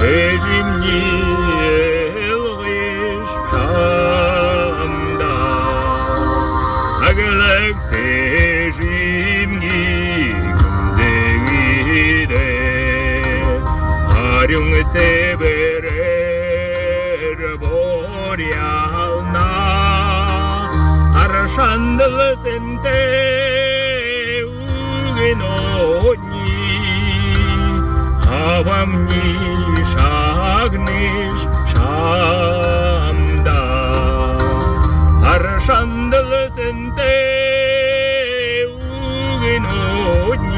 Ежимни елгиш шамда Аглак сежимни 금쟁이래 아룡 세베레를 보랴나 아라산들 센테 우게노니 아밤니 샤그니시 샴다 아라산들 센테 우게노니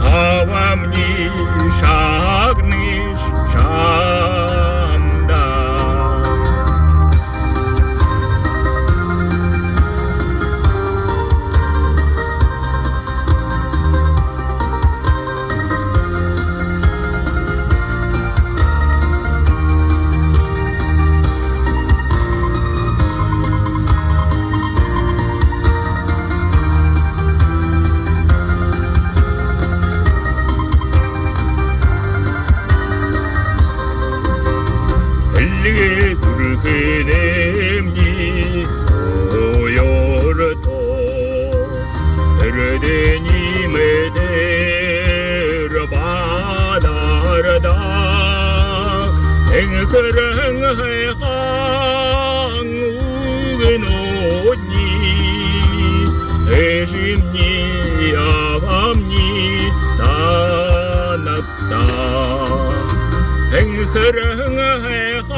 아밤니 샤그니시 샴다 예수를 그nem니 오요르토 에르데니 메데르바나르다 엥크랑 해항 우게노니 에심니 아밤니 다났다 엥크랑 해항